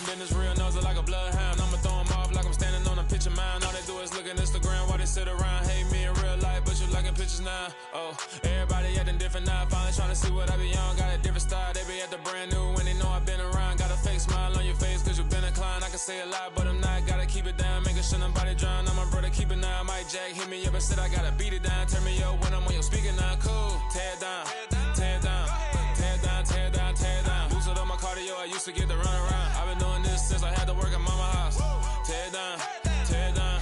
business, real nose like a bloodhound. I'ma throw 'em off like I'm standing on a picture mound. All they do is look at Instagram while they sit around. Hate me in real life, but you liking pictures now. Oh, everybody acting different now. Finally trying to see what I be on. Got a different style, they be at the brand new when they know I've been around. Got a fake smile on your face cause you been inclined. I can say a lot, but I'm not. Gotta keep it down, making sure nobody drown. I'm my brother, keep it now. Mike Jack hit me up and said I gotta beat it down. Turn me up when I'm on your speaker now. Cool, tear it down, tear it down, tear it down, tear it down, tear it down. Boosted up my cardio, I used to get the run around. I've been doing this since I had to work at mama house. Tear it down, tear it down,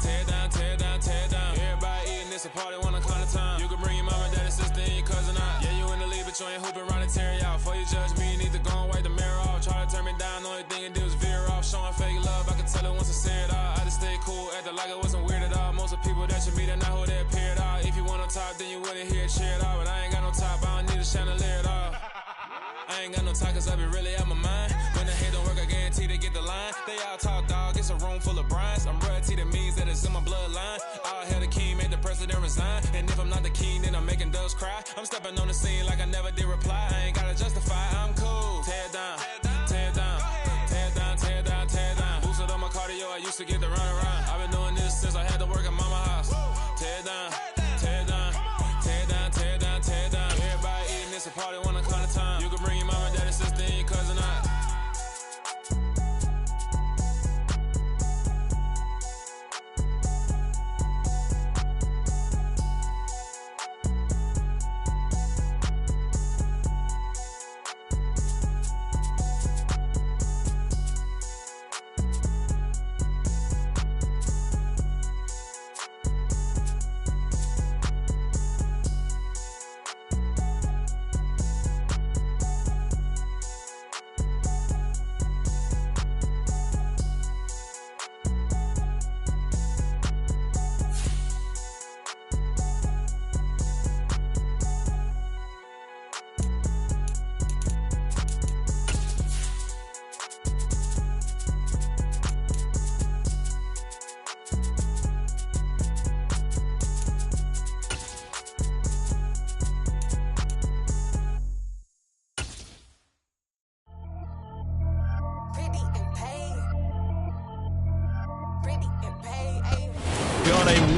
tear it down, tear it down, tear it down. Everybody eating this a party, wanna climb the time. You can bring your mama, daddy, sister, and your cousin out. Yeah, you in the lead, but you ain't hooping around and tear it out. Before you judge me, you need to go and wipe the mirror off. Try to turn me down, the only thing it did was veer off. Showing fake love, I can tell it once I say it all. I just stay cool, acting like it wasn't weird at all. Most of the people that you meet are not who they appear at all. If you want on top, then you wouldn't hear it cheer at all. But I ain't got no top, I don't need a chandelier at all. I ain't got no time cause I be really out my mind. When the head don't work, I guarantee they get the line. They all talk dog, it's a room full of brines. I'm royalty, that means that it's in my bloodline. All hell the king, made the president resign. And if I'm not the king, then I'm making doves cry. I'm stepping on the scene like I never did reply. I ain't gotta justify, I'm cool. Tear it down, tear it down, tear it down, tear it down, tear it down. Boosted up my cardio, I used to get the run around. I've been doing this since I had to work at mama house. Tear it down, tear it down, tear it down, tear it down, tear it down. Everybody eating this a party, wanna climb the time. You can bring your mama, daddy, sister, and your cousin out.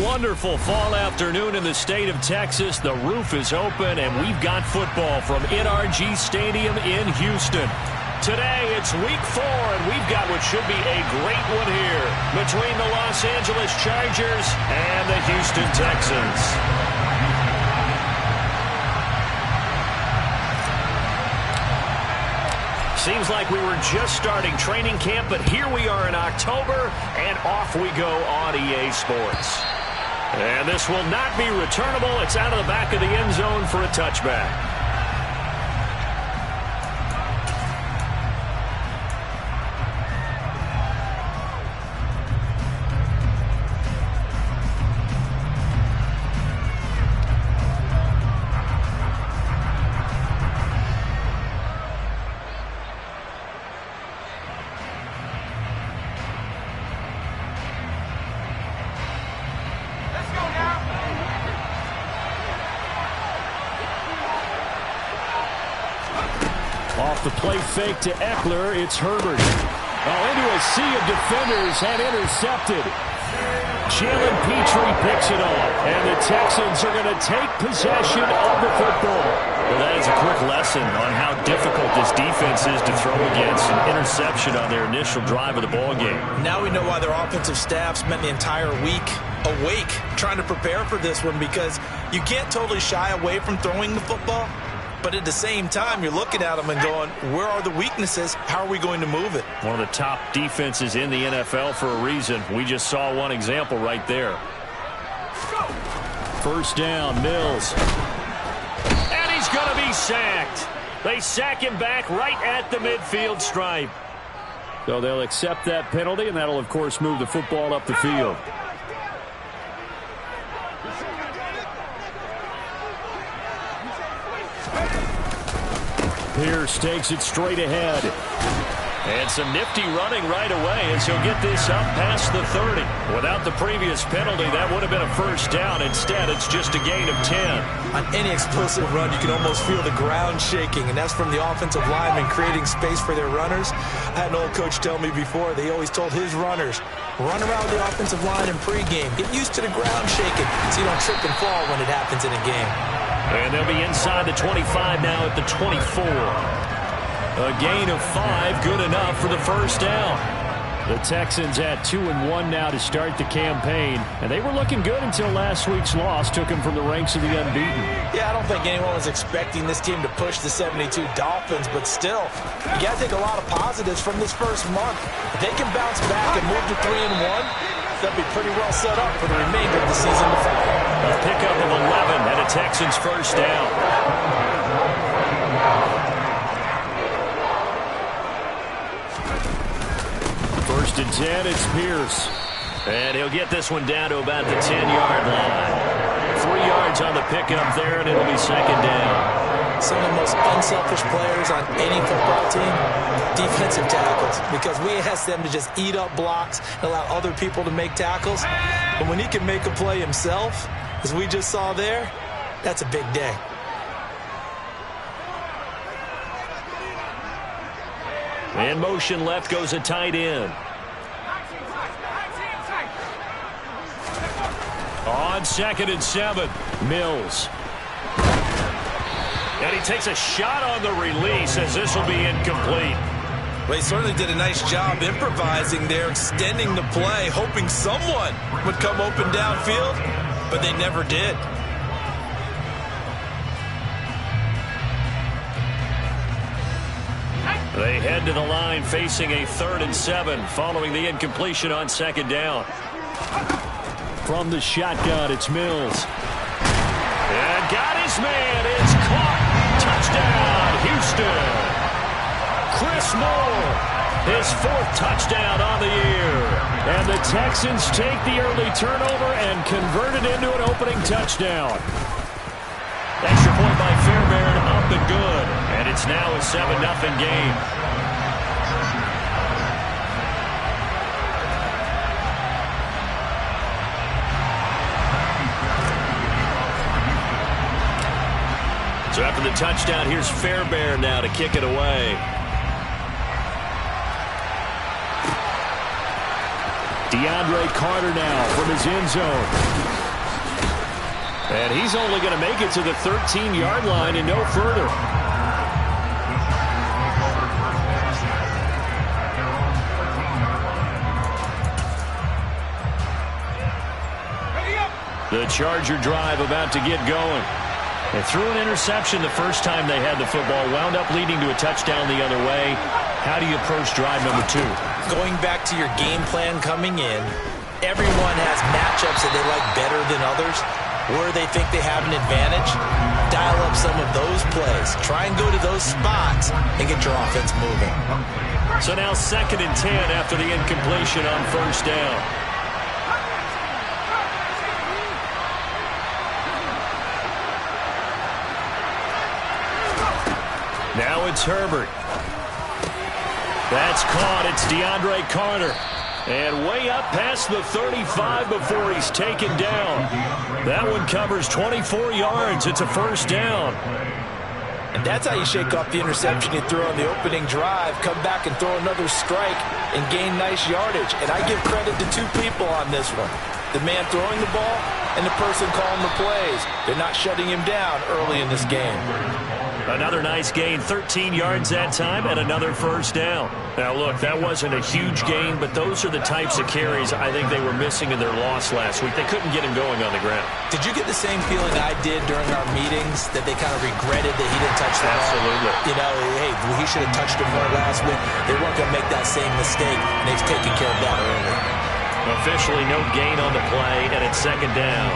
Wonderful fall afternoon in the state of Texas. The roof is open, and we've got football from NRG Stadium in Houston. Today, it's week 4, and we've got what should be a great one here between the Los Angeles Chargers and the Houston Texans. Seems like we were just starting training camp, but here we are in October, and off we go on EA Sports. And this will not be returnable. It's out of the back of the end zone for a touchback. Off the play fake to Eckler, it's Herbert. Into a sea of defenders and intercepted. Jalen Petrie picks it off, and the Texans are going to take possession of the football. Well, that is a quick lesson on how difficult this defense is to throw against. An interception on their initial drive of the ballgame. Now we know why their offensive staff spent the entire week awake trying to prepare for this one, because you can't totally shy away from throwing the football. But at the same time, you're looking at them and going, where are the weaknesses? How are we going to move it? One of the top defenses in the NFL for a reason. We just saw one example right there. First down, Mills. And he's going to be sacked. They sack him back right at the midfield stripe. So they'll accept that penalty, and that'll, of course, move the football up the field. Pierce takes it straight ahead. And some nifty running right away as he'll get this up past the 30. Without the previous penalty, that would have been a first down. Instead, it's just a gain of 10. On any explosive run, you can almost feel the ground shaking, and that's from the offensive linemen creating space for their runners. I had an old coach tell me before, they always told his runners, run around the offensive line in pregame. Get used to the ground shaking so you don't trip and fall when it happens in a game. And they'll be inside the 25 now at the 24. A gain of 5, good enough for the first down. The Texans at 2-1 now to start the campaign. And they were looking good until last week's loss took them from the ranks of the unbeaten. Yeah, I don't think anyone was expecting this team to push the 72 Dolphins, but still, you got to take a lot of positives from this first month. If they can bounce back and move to 3-1, they'll be pretty well set up for the remainder of the season to follow. A pickup of 11 and a Texans first down. First and 10, it's Pierce. And he'll get this one down to about the 10-yard line. 3 yards on the pickup there, and it'll be second down. Some of the most unselfish players on any football team, defensive tackles, because we ask them to just eat up blocks and allow other people to make tackles. But when he can make a play himself, as we just saw there, that's a big day. And motion left goes a tight end. On 2nd and 7, Mills. And he takes a shot on the release as this will be incomplete. Well, he certainly did a nice job improvising there, extending the play, hoping someone would come open downfield, but they never did. They head to the line facing a 3rd and 7 following the incompletion on 2nd down. From the shotgun, it's Mills. And got his man. It's caught. Touchdown, Houston. Chris Moore, his 4th touchdown on the year. And the Texans take the early turnover and convert it into an opening touchdown. Extra point by Fairbairn, up and good. And it's now a 7-0 game. So after the touchdown, here's Fairbairn now to kick it away. DeAndre Carter now from his end zone. And he's only going to make it to the 13-yard line and no further. The Charger drive about to get going. They threw an interception the first time they had the football, wound up leading to a touchdown the other way. How do you approach drive number 2? Going back to your game plan coming in, everyone has matchups that they like better than others, where they think they have an advantage. Dial up some of those plays. Try and go to those spots and get your offense moving. So now 2nd and 10 after the incompletion on 1st down. Now it's Herbert. That's caught. It's DeAndre Carter. And way up past the 35 before he's taken down. That one covers 24 yards. It's a first down. And that's how you shake off the interception you threw on the opening drive. Come back and throw another strike and gain nice yardage. And I give credit to 2 people on this one. The man throwing the ball and the person calling the plays. They're not shutting him down early in this game. Another nice gain, 13 yards that time, and another first down. Now, look, that wasn't a huge gain, but those are the types of carries I think they were missing in their loss last week. They couldn't get him going on the ground. Did you get the same feeling I did during our meetings, that they kind of regretted that he didn't touch the ball? Absolutely. You know, hey, he should have touched it more last week. They weren't going to make that same mistake, and they've taken care of that early. Officially no gain on the play, and it's 2nd down.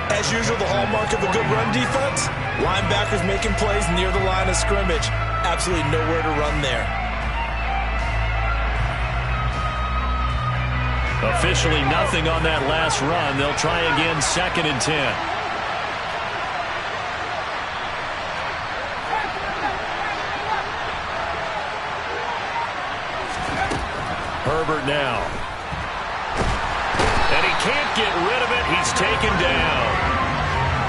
As usual, the hallmark of a good run defense, linebackers making plays near the line of scrimmage. Absolutely nowhere to run there. Officially nothing on that last run. They'll try again, 2nd and 10. Herbert now. And he can't get rid of it. He's taken down.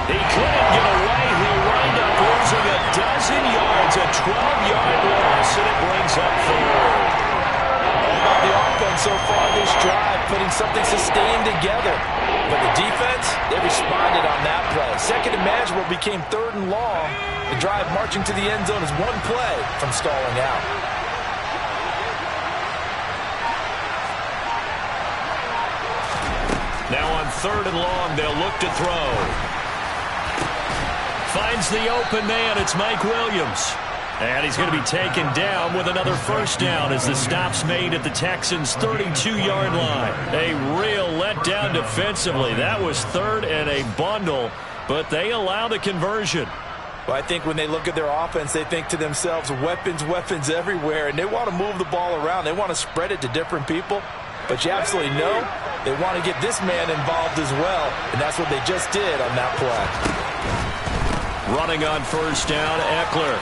He couldn't get away. He'll wind up losing a dozen yards, a 12-yard loss, and it brings up third. All about the offense so far this drive, putting something sustained together. But the defense, they responded on that play. Second and manageable became third and long. The drive marching to the end zone is one play from stalling out. Now on third and long, they'll look to throw. Finds the open man. It's Mike Williams. And he's going to be taken down with another first down as the stop's made at the Texans' 32-yard line. A real letdown defensively. That was third and a bundle, but they allow the conversion. Well, I think when they look at their offense, they think to themselves, weapons, weapons everywhere, and they want to move the ball around. They want to spread it to different people. But you absolutely know they want to get this man involved as well, and that's what they just did on that play. Running on first down, Eckler.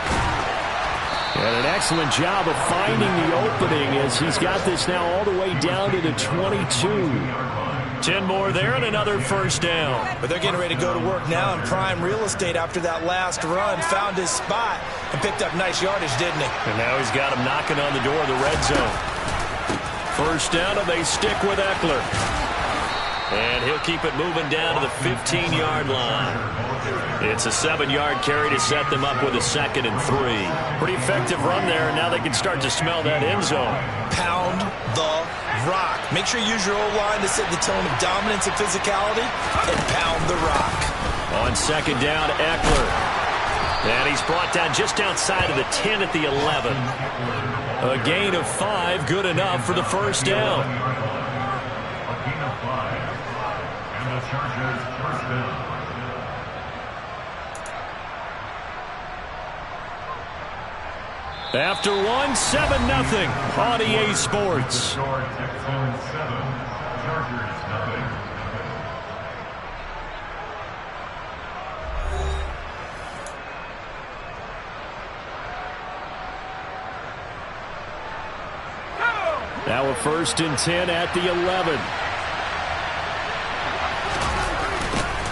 And an excellent job of finding the opening as he's got this now all the way down to the 22. 10 more there and another first down. But they're getting ready to go to work now in prime real estate after that last run. Found his spot and picked up nice yardage, didn't he? And now he's got him knocking on the door of the red zone. First down, and they stick with Eckler. And he'll keep it moving down to the 15-yard line. It's a 7-yard carry to set them up with a 2nd and 3. Pretty effective run there, and now they can start to smell that end zone. Pound the rock. Make sure you use your O-line to set the tone of dominance and physicality, and pound the rock. On 2nd down, Eckler. And he's brought down just outside of the 10 at the 11. A gain of 5, good enough for the first down. After 1, 7-0 on EA Sports. Now a 1st and 10 at the 11.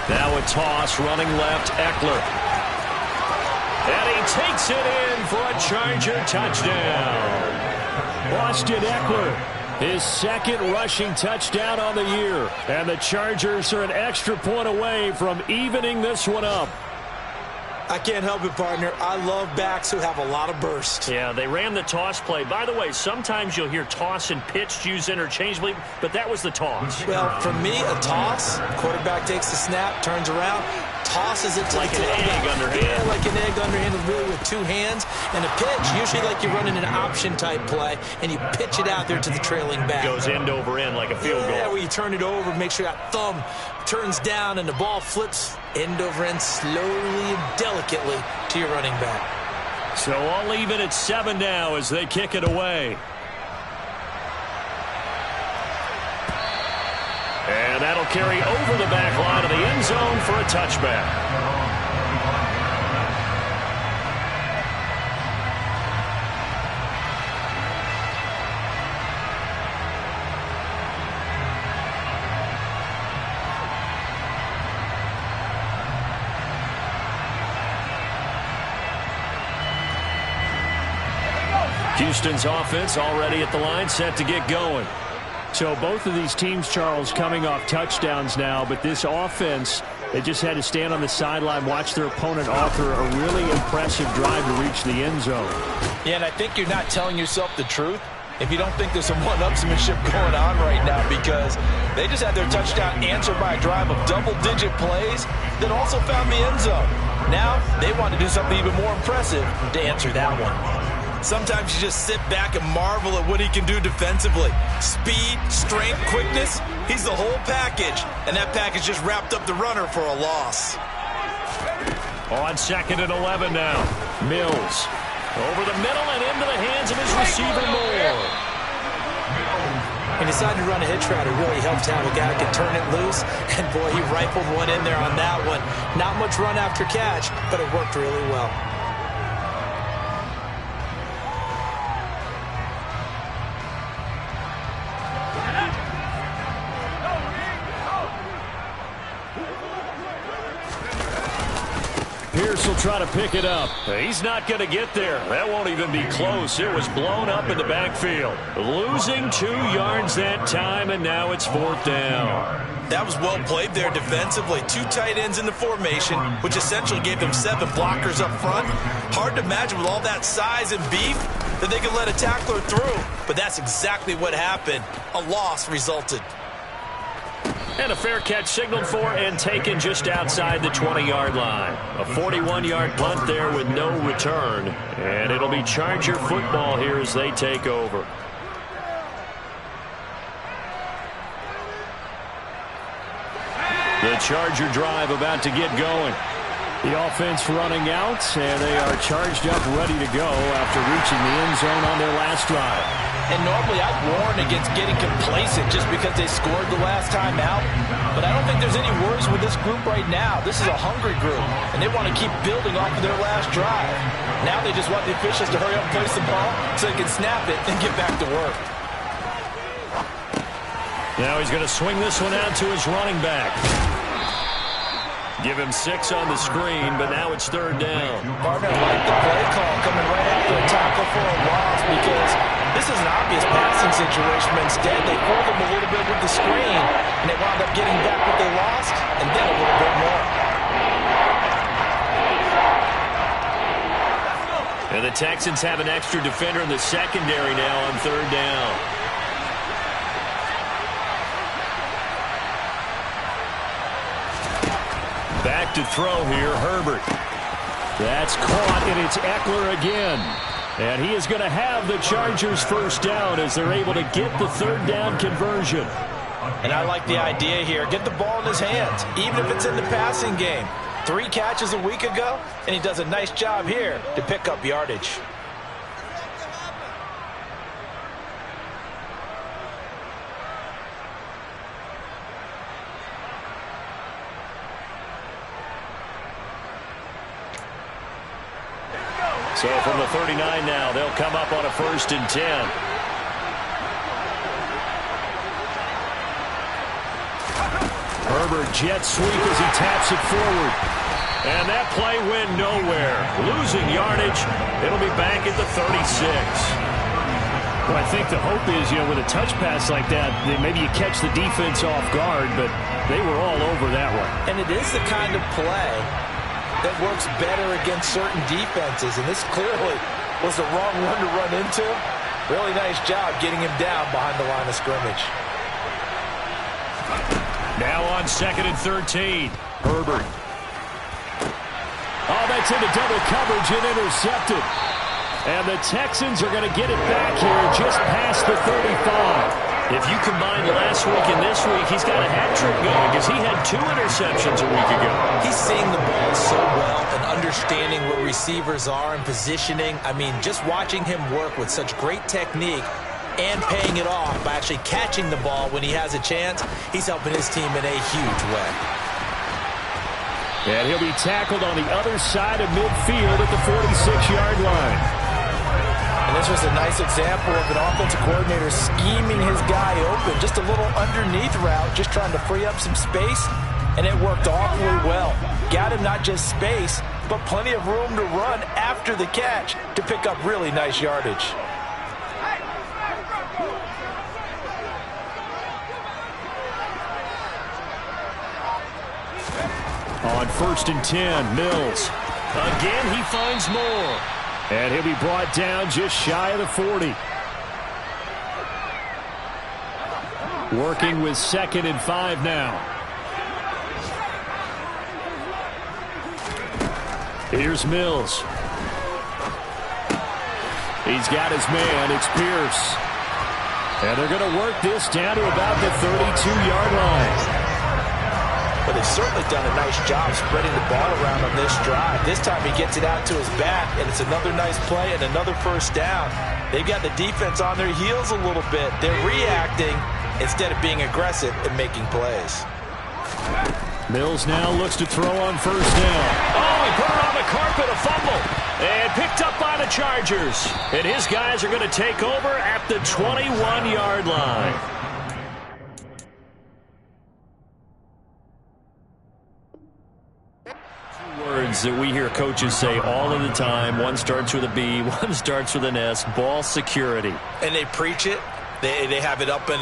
Now a toss running left, Eckler. And he takes it in for a Charger touchdown. Austin Eckler, his 2nd rushing touchdown on the year. And the Chargers are an extra point away from evening this one up. I can't help it, partner. I love backs who have a lot of burst. Yeah, they ran the toss play. By the way, sometimes you'll hear toss and pitch used interchangeably, but that was the toss. Well, for me, a toss, quarterback takes the snap, turns around, tosses it to like an egg underhand. Yeah, like an egg underhand, really with 2 hands. And a pitch, usually like you're running an option-type play, and you pitch it out there to the trailing back. Goes end over end like a field goal. Yeah, where you turn it over, make sure that thumb turns down, and the ball flips end over end slowly and delicately to your running back. So all even at 7 now as they kick it away. And that'll carry over the back line of the end zone for a touchback. Houston's offense already at the line, set to get going. So both of these teams, Charles, coming off touchdowns now, but this offense, they just had to stand on the sideline, watch their opponent offer a really impressive drive to reach the end zone. Yeah, and I think you're not telling yourself the truth if you don't think there's some one-upsmanship going on right now, because they just had their touchdown answered by a drive of double-digit plays that also found the end zone. Now they want to do something even more impressive to answer that one. Sometimes you just sit back and marvel at what he can do defensively. Speed, strength, quickness, he's the whole package. And that package just wrapped up the runner for a loss. On 2nd and 11 now. Mills over the middle and into the hands of his receiver Moore. He decided to run a hitch route. It really helped to have a guy who could turn it loose. And boy, he rifled one in there on that one. Not much run after catch, but it worked really well. Pierce will try to pick it up. He's not going to get there. That won't even be close. It was blown up in the backfield. Losing 2 yards that time, and now it's 4th down. That was well played there defensively. 2 tight ends in the formation, which essentially gave them 7 blockers up front. Hard to imagine with all that size and beef that they could let a tackler through. But that's exactly what happened. A loss resulted. And a fair catch signaled for and taken just outside the 20-yard line. A 41-yard punt there with no return. And it'll be Charger football here as they take over. The Charger drive about to get going. The offense running out, and they are charged up, ready to go after reaching the end zone on their last drive. And normally I'd warn against getting complacent just because they scored the last time out. But I don't think there's any worries with this group right now. This is a hungry group, and they want to keep building off of their last drive. Now they just want the officials to hurry up and place the ball so they can snap it and get back to work. Now he's going to swing this one out to his running back. Give him 6 on the screen, but now it's 3rd down. Partner, like the play call coming right after a tackle for a loss because this is an obvious passing situation, but instead they fooled them a little bit with the screen, and they wound up getting back what they lost, and then a little bit more. And the Texans have an extra defender in the secondary now on 3rd down. Back to throw here, Herbert. That's caught, and it's Eckler again. And he is going to have the Chargers 1st down as they're able to get the 3rd down conversion. And I like the idea here. Get the ball in his hands, even if it's in the passing game. 3 catches a week ago, and he does a nice job here to pick up yardage. So from the 39 now, they'll come up on a 1st and 10. Herbert jet sweep as he taps it forward. And that play went nowhere. Losing yardage. It'll be back at the 36. Well, I think the hope is, with a touch pass like that, maybe you catch the defense off guard, but they were all over that one. And it is the kind of play that works better against certain defenses, and this clearly was the wrong one to run into. Really nice job getting him down behind the line of scrimmage. Now on 2nd and 13, Herbert. Oh, that's into double coverage and intercepted. And the Texans are going to get it back here just past the 35. If you combine last week and this week, he's got a hat trick going because he had 2 interceptions a week ago. He's seeing the ball so well and understanding where receivers are and positioning. I mean, just watching him work with such great technique and paying it off by actually catching the ball when he has a chance, he's helping his team in a huge way. And he'll be tackled on the other side of midfield at the 46-yard line. And this was a nice example of an offensive coordinator scheming his guy open. Just a little underneath route, just trying to free up some space, and it worked awfully well. Got him not just space, but plenty of room to run after the catch to pick up really nice yardage. On 1st and 10, Mills. Again, he finds more. And he'll be brought down just shy of the 40. Working with 2nd and 5 now. Here's Mills. He's got his man. It's Pierce. And they're going to work this down to about the 32-yard line. But they've certainly done a nice job spreading the ball around on this drive. This time he gets it out to his back, and it's another nice play and another 1st down. They've got the defense on their heels a little bit. They're reacting instead of being aggressive and making plays. Mills now looks to throw on 1st down. Oh, he put it on the carpet, a fumble. And picked up by the Chargers. And his guys are going to take over at the 21-yard line. words that we hear coaches say all of the time. One starts with a B, one starts with an S, ball security. And they preach it. They have it up in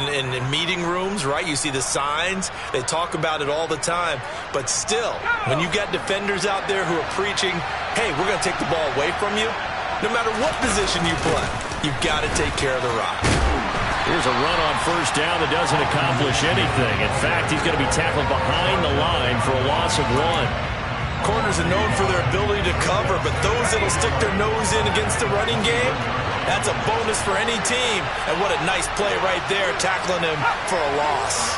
meeting rooms, right? You see the signs. They talk about it all the time. But still, when you got defenders out there who are preaching, hey, we're going to take the ball away from you, no matter what position you play, you've got to take care of the rock. Here's a run on first down that doesn't accomplish anything. In fact, he's going to be tackled behind the line for a loss of 1. Corners are known for their ability to cover, but those that'll stick their nose in against the running game, that's a bonus for any team. And what a nice play right there, tackling him for a loss.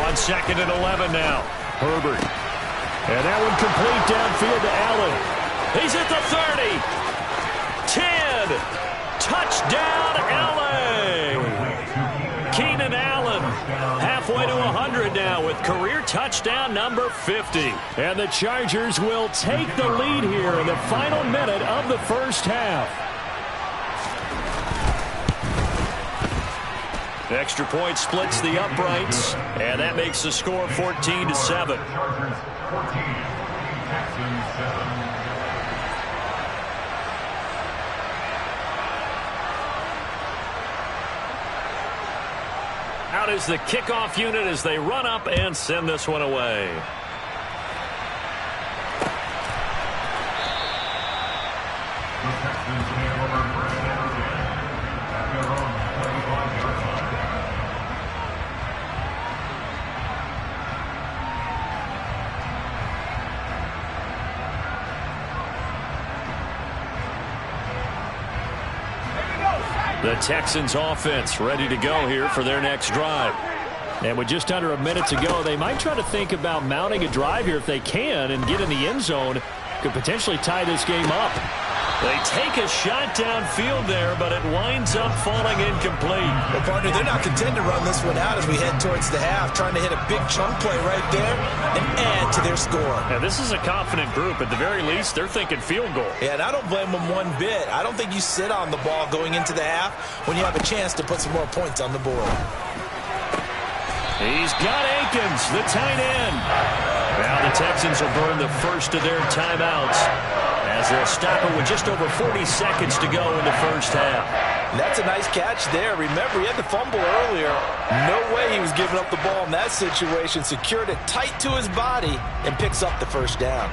On 2nd and 11 now. Herbert. And that one complete downfield to Allen. He's at the 30. 10. Touchdown, Allen. Keenan Allen halfway to 100 now with career touchdown number 50. And the Chargers will take the lead here in the final minute of the first half. Extra point splits the uprights, and that makes the score 14-7. Out is the kickoff unit as they run up and send this one away. The Texans offense ready to go here for their next drive. And with just under a minute to go, they might try to think about mounting a drive here if they can and get in the end zone. Could potentially tie this game up. They take a shot downfield there, but it winds up falling incomplete. Well, partner, they're not content to run this one out as we head towards the half, trying to hit a big chunk play right there and add to their score. Now, this is a confident group. At the very least, they're thinking field goal. Yeah, and I don't blame them one bit. I don't think you sit on the ball going into the half when you have a chance to put some more points on the board. He's got Akins, the tight end. Now the Texans will burn the first of their timeouts as they'll stop it with just over 40 seconds to go in the first half. And that's a nice catch there. Remember, he had the fumble earlier. No way he was giving up the ball in that situation. Secured it tight to his body and picks up the first down.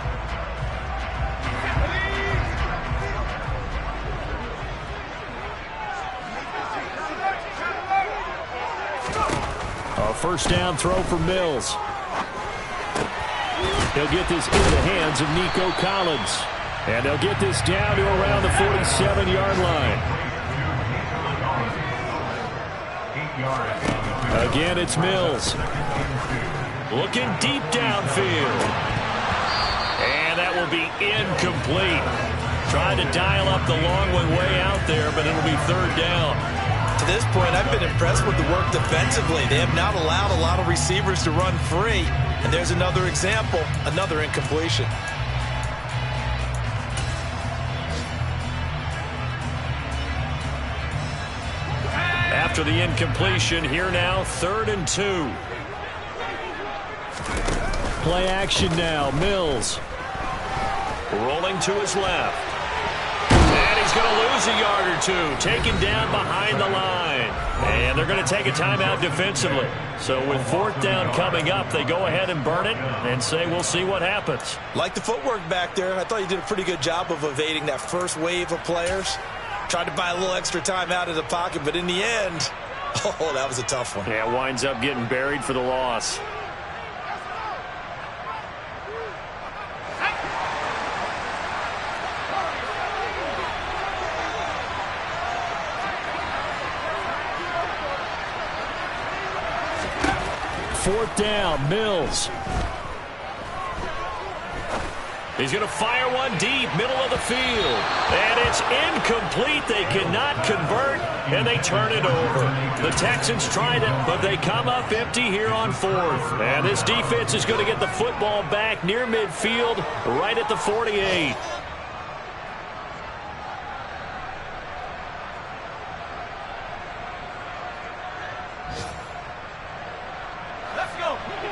A first down throw for Mills. He'll get this into the hands of Nico Collins. And they'll get this down to around the 47-yard line. Again, it's Mills. Looking deep downfield. And that will be incomplete. Trying to dial up the long one way out there, but it'll be third down. To this point, I've been impressed with the work defensively. They have not allowed a lot of receivers to run free. And there's another example, another incompletion. After the incompletion, here now, 3rd and 2. Play action now, Mills. Rolling to his left. And he's going to lose a yard or two, taken down behind the line. And they're going to take a timeout defensively. So with 4th down coming up, they go ahead and burn it and say we'll see what happens. Like the footwork back there, I thought you did a pretty good job of evading that first wave of players. Tried to buy a little extra time out of the pocket, but in the end, oh, that was a tough one. Yeah, winds up getting buried for the loss. Fourth down, Mills. He's going to fire one deep, middle of the field. And it's incomplete. They cannot convert, and they turn it over. The Texans tried it, but they come up empty here on 4th. And this defense is going to get the football back near midfield, right at the 48.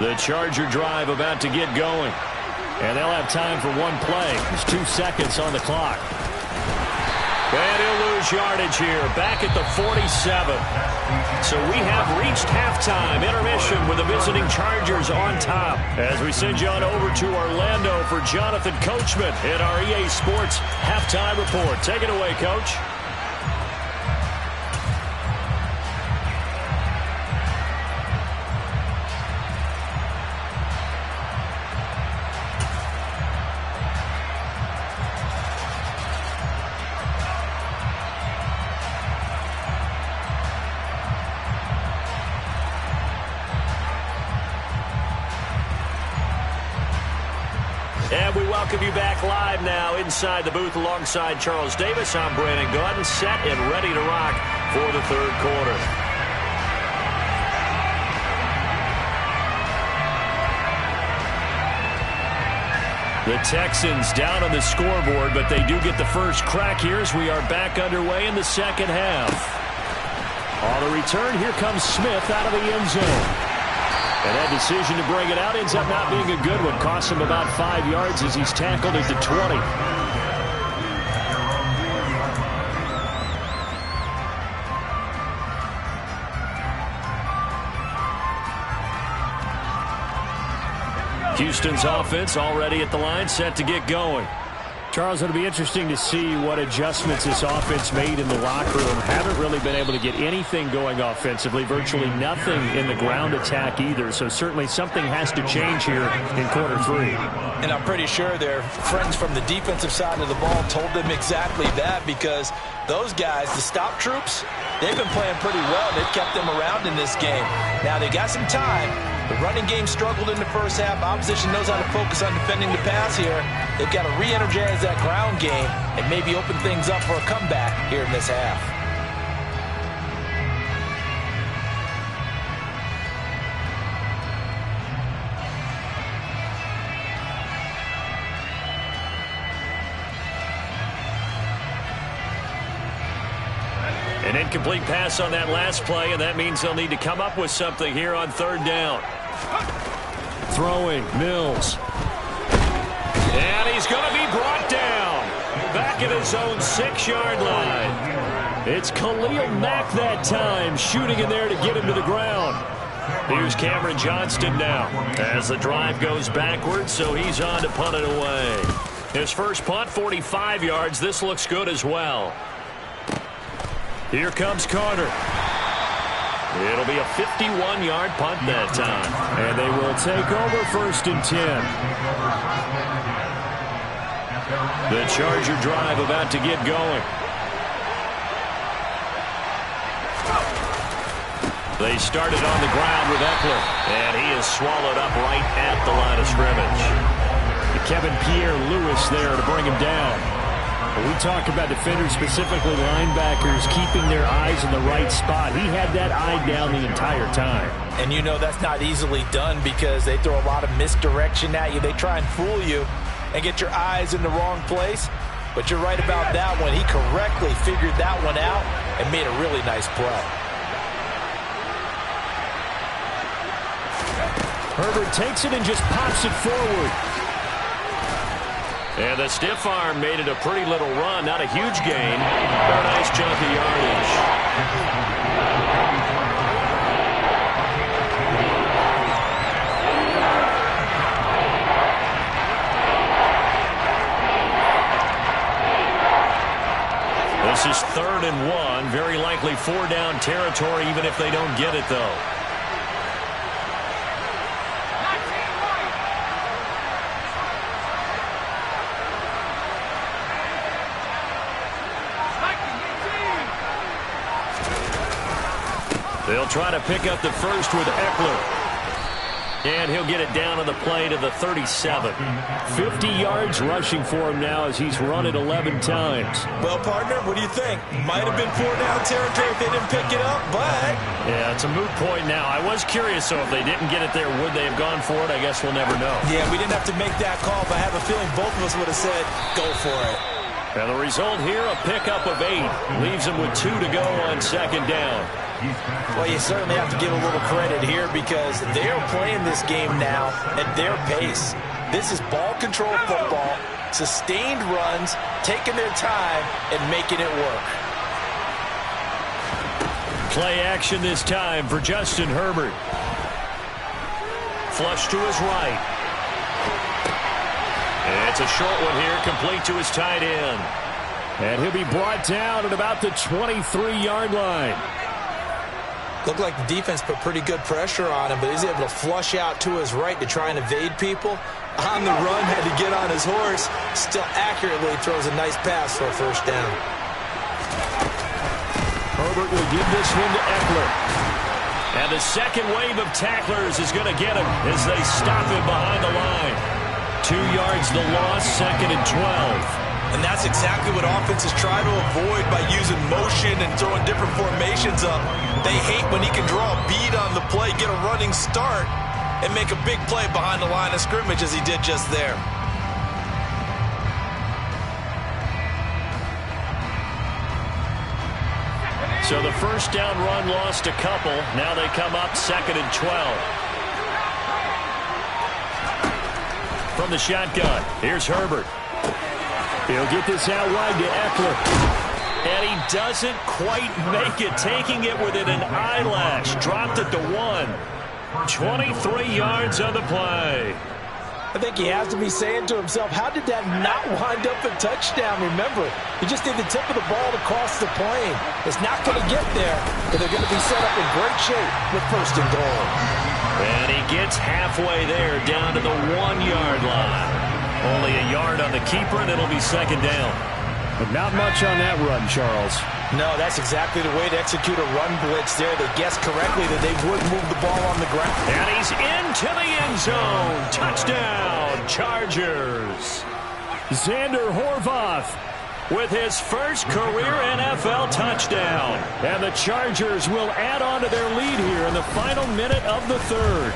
The Charger drive about to get going. And they'll have time for one play. There's 2 seconds on the clock. And he'll lose yardage here, back at the 47. So we have reached halftime. Intermission with the visiting Chargers on top. As we send you on over to Orlando for Jonathan Coachman in our EA Sports Halftime Report. Take it away, Coach. And we welcome you back live now inside the booth alongside Charles Davis. I'm Brandon Gaudin, set and ready to rock for the third quarter. The Texans down on the scoreboard, but they do get the first crack here as we are back underway in the second half. On the return, here comes Smith out of the end zone. And that decision to bring it out ends up not being a good one. Costs him about 5 yards as he's tackled at the 20. Houston's offense already at the line, set to get going. Charles, it'll be interesting to see what adjustments this offense made in the locker room. Haven't really been able to get anything going offensively, virtually nothing in the ground attack either. So certainly something has to change here in quarter 3. And I'm pretty sure their friends from the defensive side of the ball told them exactly that, because those guys, the stop troops, they've been playing pretty well. They've kept them around in this game. Now they got some time. The running game struggled in the first half. Opposition knows how to focus on defending the pass here. They've got to re-energize that ground game and maybe open things up for a comeback here in this half. An incomplete pass on that last play, and that means they'll need to come up with something here on third down. Throwing, Mills. And he's going to be brought down. Back at his own 6-yard line. It's Khalil Mack that time, shooting in there to get him to the ground. Here's Cameron Johnston now as the drive goes backwards, so he's on to punt it away. His first punt, 45 yards. This looks good as well. Here comes Carter. It'll be a 51-yard punt that time. And they will take over 1st and 10. The Charger drive about to get going. They started on the ground with Eckler, and he is swallowed up right at the line of scrimmage. Kevin Pierre-Louis there to bring him down. When we talk about defenders, specifically linebackers, keeping their eyes in the right spot, he had that eye down the entire time. And you know that's not easily done because they throw a lot of misdirection at you. They try and fool you and get your eyes in the wrong place. But you're right about that one. He correctly figured that one out and made a really nice play. Herbert takes it and just pops it forward. And the stiff arm made it a pretty little run. Not a huge gain, but a nice chunk of yardage. This is 3rd and 1. Very likely 4-down territory, even if they don't get it, though. They'll try to pick up the first with Eckler. And he'll get it down on the play to the 37. 50 yards rushing for him now as he's run it 11 times. Well, partner, what do you think? Might have been 4-down territory if they didn't pick it up, but... Yeah, it's a moot point now. I was curious, so if they didn't get it there, would they have gone for it? I guess we'll never know. Yeah, we didn't have to make that call, but I have a feeling both of us would have said, go for it. And the result here, a pickup of 8. Leaves them with 2 to go on 2nd down. Well, you certainly have to give a little credit here because they're playing this game now at their pace. This is ball control football, sustained runs, taking their time, and making it work. Play action this time for Justin Herbert. Flush to his right. And it's a short one here, complete to his tight end. And he'll be brought down at about the 23-yard line. Looked like the defense put pretty good pressure on him, but he's able to flush out to his right to try and evade people. On the run, had to get on his horse. Still accurately throws a nice pass for a first down. Herbert will give this one to Eckler. And the second wave of tacklers is going to get him as they stop him behind the line. 2 yards the loss, 2nd and 12. And that's exactly what offenses try to avoid by using motion and throwing different formations up. They hate when he can draw a bead on the play, get a running start, and make a big play behind the line of scrimmage as he did just there. So the first down run lost a couple. Now they come up 2nd and 12. From the shotgun, here's Herbert. He'll get this out wide to Eckler. And he doesn't quite make it, taking it within an eyelash. Dropped it to 1. 23 yards on the play. I think he has to be saying to himself, how did that not wind up a touchdown? Remember, he just did the tip of the ball across the plane. It's not going to get there, but they're going to be set up in great shape with 1st and goal. And he gets halfway there, down to the 1-yard line. Only a yard on the keeper, and it'll be 2nd down. But not much on that run, Charles. No, that's exactly the way to execute a run blitz there. They guessed correctly that they would move the ball on the ground. And he's into the end zone. Touchdown, Chargers. Xander Horvath with his first career NFL touchdown. And the Chargers will add on to their lead here in the final minute of the 3rd.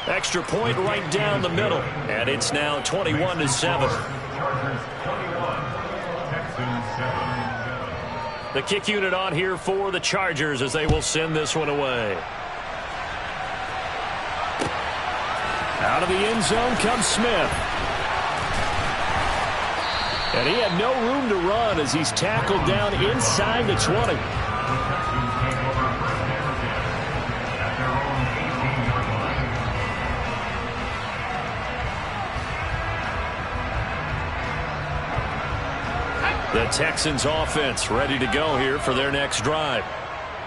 Extra point right down the middle. And it's now 21-7. The kick unit on here for the Chargers as they will send this one away. Out of the end zone comes Smith. And he had no room to run as he's tackled down inside the 20. The Texans offense ready to go here for their next drive.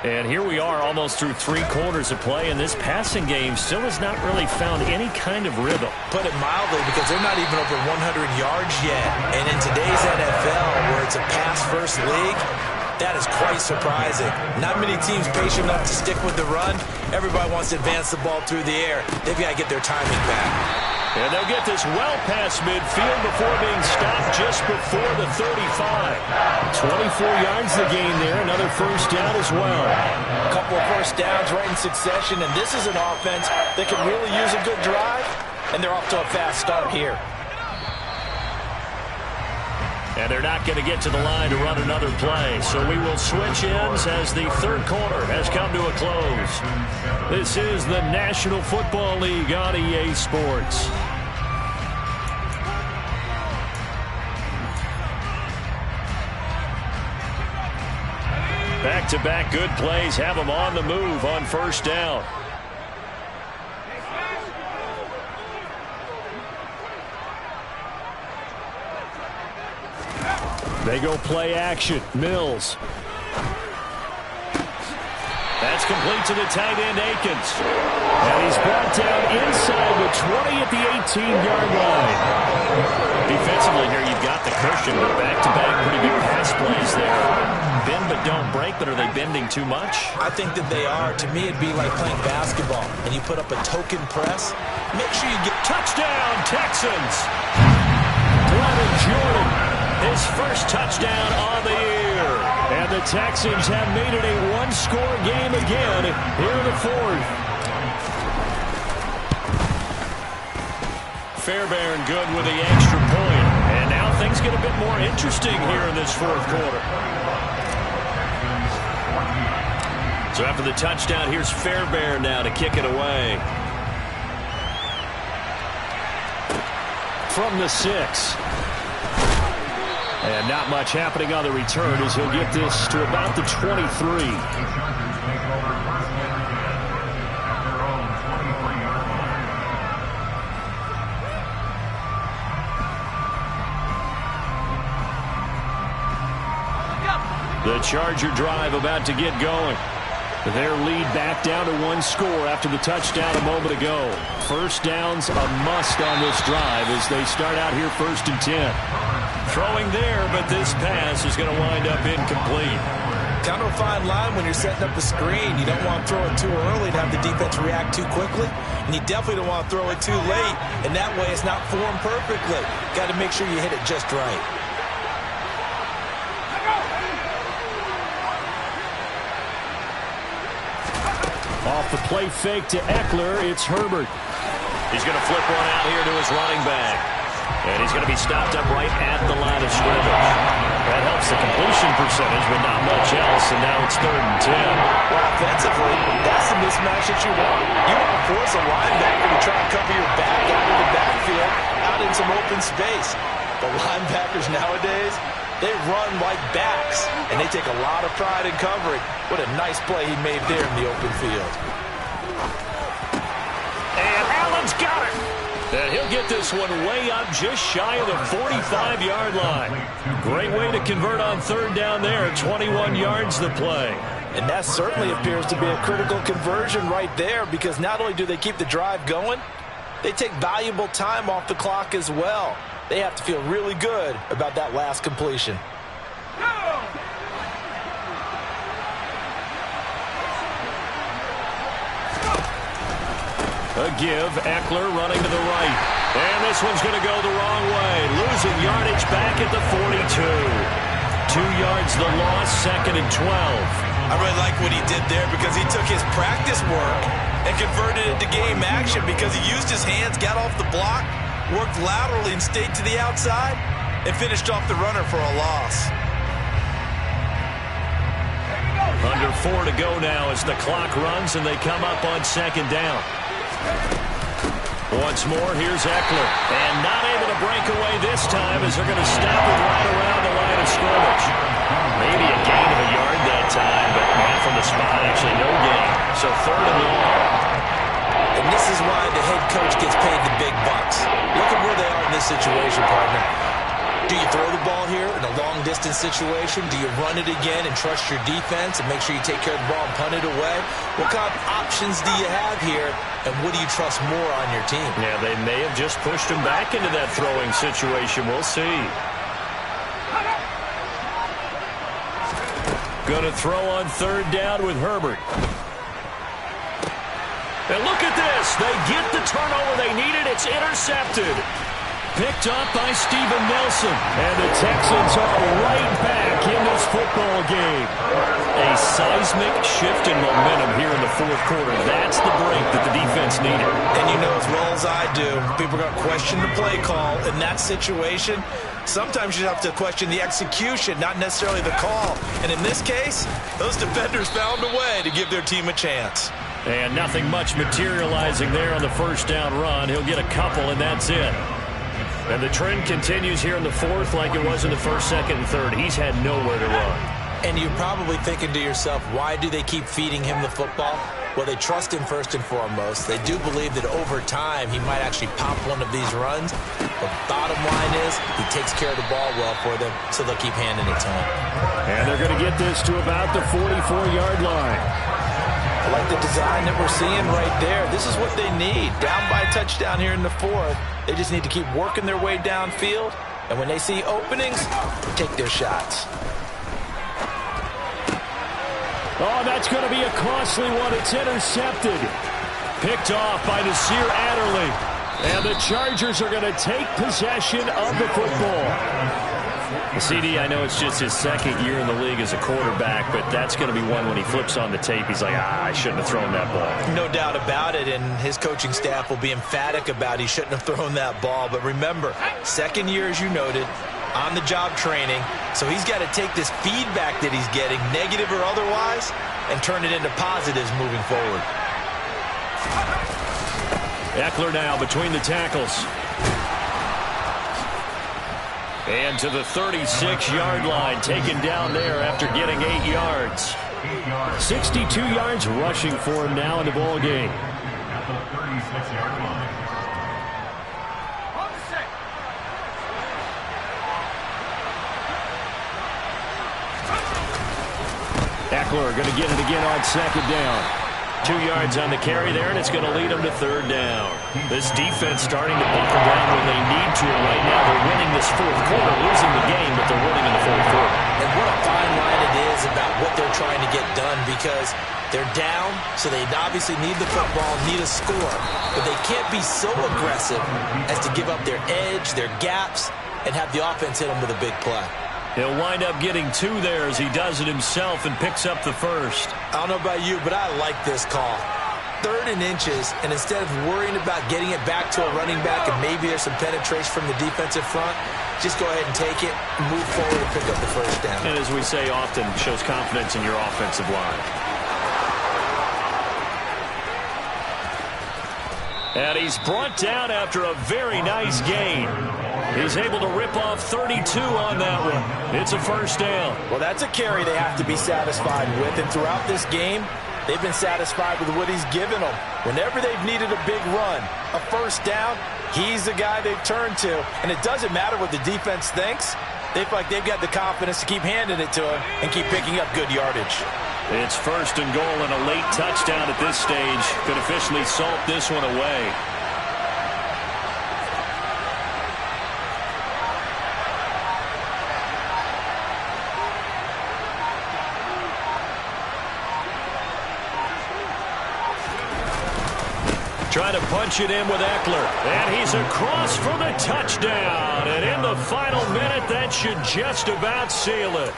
And here we are almost through 3 quarters of play, and this passing game still has not really found any kind of rhythm. Put it mildly, because they're not even over 100 yards yet. And in today's NFL, where it's a pass-first league, that is quite surprising. Not many teams patient enough to stick with the run. Everybody wants to advance the ball through the air. They've got to get their timing back. And they'll get this well past midfield before being stopped just before the 35. 24 yards the gain there. Another first down as well. A couple of first downs right in succession, and this is an offense that can really use a good drive, and they're off to a fast start here. And they're not going to get to the line to run another play. So we will switch ends as the 3rd quarter has come to a close. This is the National Football League on EA Sports. Back-to-back good plays have them on the move on first down. They go play action. Mills. That's complete to the tight end, Akins. And he's brought down inside the 20 at the 18-yard line. Defensively here, you've got the cushion, but back-to-back pretty good pass plays there. Bend but don't break, but are they bending too much? I think that they are. To me, it'd be like playing basketball, and you put up a token press. Make sure you get... Touchdown, Texans! Brevin Jordan, his first touchdown on the year. And the Texans have made it a one-score game again here in the 4th. Fairbairn good with the extra point. And now things get a bit more interesting here in this 4th quarter. So after the touchdown, here's Fairbairn now to kick it away. from the 6. And not much happening on the return as he'll get this to about the 23. The Charger drive about to get going. Their lead back down to 1 score after the touchdown a moment ago. First down's a must on this drive as they start out here 1st and 10. Throwing there, but this pass is going to wind up incomplete. Kind of a fine line when you're setting up a screen. You don't want to throw it too early and have the defense react too quickly. And you definitely don't want to throw it too late. And that way it's not formed perfectly. Got to make sure you hit it just right. Off the play fake to Eckler, it's Herbert. He's going to flip one out here to his running back. And he's going to be stopped up right at the line of scrimmage. That helps the completion percentage, but not much else, and now it's 3rd and 10. Well, offensively, that's the mismatch that you want. You want to force a linebacker to try and cover your back out of the backfield, out in some open space. The linebackers nowadays, they run like backs, and they take a lot of pride in covering. What a nice play he made there in the open field. And Allen's got it. And he'll get this one way up just shy of the 45-yard line. Great way to convert on 3rd down there. 21 yards the play. And that certainly appears to be a critical conversion right there, because not only do they keep the drive going, they take valuable time off the clock as well. They have to feel really good about that last completion. A give, Eckler running to the right. And this one's going to go the wrong way. Losing yardage back at the 42. 2 yards the loss, 2nd and 12. I really like what he did there, because he took his practice work and converted it to game action, because he used his hands, got off the block, worked laterally and stayed to the outside, and finished off the runner for a loss. Under 4 to go now as the clock runs and they come up on 2nd down. Once more, here's Eckler. And not able to break away this time as they're going to stop it right around the line of scrimmage. Maybe a gain of a yard that time, but not from the spot. Actually, no gain. So 3rd and long. And this is why the head coach gets paid the big bucks. Look at where they are in this situation, partner. Do you throw the ball here in a long-distance situation? Do you run it again and trust your defense and make sure you take care of the ball and punt it away? What kind of options do you have here, and what do you trust more on your team? Yeah, they may have just pushed him back into that throwing situation. We'll see. Going to throw on 3rd down with Herbert. And look at this. They get the turnover they needed. It's intercepted. Picked up by Steven Nelson. And the Texans are right back in this football game. A seismic shift in momentum here in the 4th quarter. That's the break that the defense needed. And you know as well as I do, people are going to question the play call in that situation. Sometimes you have to question the execution, not necessarily the call. And in this case, those defenders found a way to give their team a chance. And nothing much materializing there on the 1st down run. He'll get a couple, and that's it. And the trend continues here in the 4th like it was in the 1st, 2nd, and 3rd. He's had nowhere to run. And you're probably thinking to yourself, why do they keep feeding him the football? Well, they trust him first and foremost. They do believe that over time he might actually pop one of these runs. The bottom line is he takes care of the ball well for them, so they'll keep handing it to him. And they're going to get this to about the 44-yard line. I like the design that we're seeing right there. This is what they need. Down by a touchdown here in the 4th. They just need to keep working their way downfield. And when they see openings, take their shots. Oh, that's going to be a costly one. It's intercepted. Picked off by Nasir Adderley. And the Chargers are going to take possession of the football. CD, I know it's just his 2nd year in the league as a quarterback, but that's going to be one when he flips on the tape. He's like, I shouldn't have thrown that ball. No doubt about it, and his coaching staff will be emphatic about he shouldn't have thrown that ball. But remember, 2nd year, as you noted, on-the-job training, so he's got to take this feedback that he's getting, negative or otherwise, and turn it into positives moving forward. Eckler now between the tackles. And to the 36-yard line, taken down there after getting 8 yards. 62 yards rushing for him now in the ball game. At the 36-yard line. Eckler going to get it again on second down. 2 yards on the carry there, and it's going to lead them to third down. This defense starting to buckle down when they need to. Right now, they're winning this fourth quarter, losing the game, but they're winning in the fourth quarter. And what a fine line it is about what they're trying to get done, because they're down, so they obviously need the football, need a score. But they can't be so aggressive as to give up their edge, their gaps, and have the offense hit them with a big play. He'll wind up getting 2 there as he does it himself and picks up the first. I don't know about you, but I like this call. 3rd and inches, and instead of worrying about getting it back to a running back and maybe there's some penetration from the defensive front, just go ahead and take it, move forward, and pick up the first down. And as we say often, shows confidence in your offensive line. And he's brought down after a very nice gain. He's able to rip off 32 on that one. It's a first down. Well, that's a carry they have to be satisfied with. And throughout this game, they've been satisfied with what he's given them. Whenever they've needed a big run, a first down, he's the guy they've turned to. And it doesn't matter what the defense thinks. They feel like they've got the confidence to keep handing it to him and keep picking up good yardage. It's first and goal and a late touchdown at this stage. Could officially salt this one away. Trying to punch it in with Eckler. And he's across for the touchdown. And in the final minute, that should just about seal it.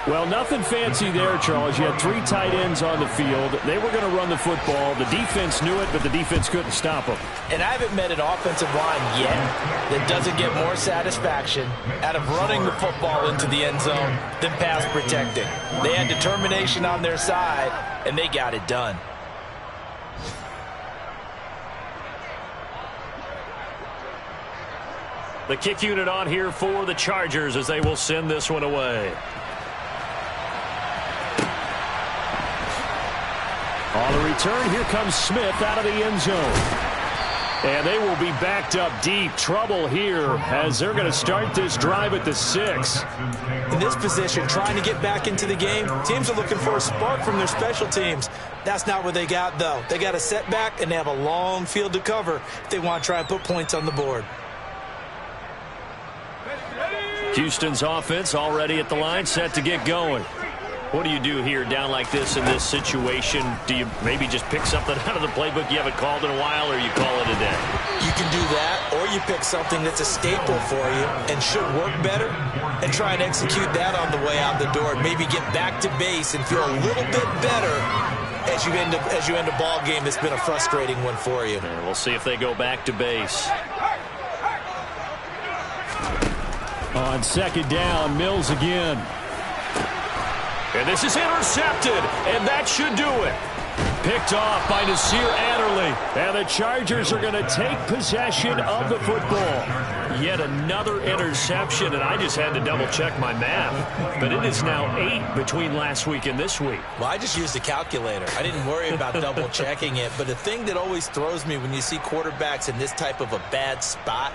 Well, nothing fancy there, Charles. You had 3 tight ends on the field. They were going to run the football. The defense knew it, but the defense couldn't stop them. And I haven't met an offensive line yet that doesn't get more satisfaction out of running the football into the end zone than pass protecting. They had determination on their side, and they got it done. The kick unit on here for the Chargers as they will send this one away. On the return, here comes Smith out of the end zone. And they will be backed up deep. Trouble here as they're going to start this drive at the 6. In this position, trying to get back into the game, teams are looking for a spark from their special teams. That's not what they got, though. They got a setback, and they have a long field to cover if they want to try and put points on the board. Houston's offense already at the line, set to get going. What do you do here down like this in this situation? Do you maybe just pick something out of the playbook you haven't called in a while, or you call it a day? You can do that, or you pick something that's a staple for you and should work better and try and execute that on the way out the door. Maybe get back to base and feel a little bit better as you end a ball game that's been a frustrating one for you. And we'll see if they go back to base. On second down, Mills again. And this is intercepted, and that should do it. Picked off by Nasir Adderley. And the Chargers are going to take possession of the football. Yet another interception, and I just had to double-check my math. But it is now 8 between last week and this week. Well, I just used a calculator. I didn't worry about double-checking it. But the thing that always throws me when you see quarterbacks in this type of a bad spot,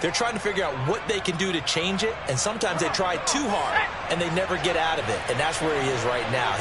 they're trying to figure out what they can do to change it, and sometimes they try too hard, and they never get out of it. And that's where he is right now.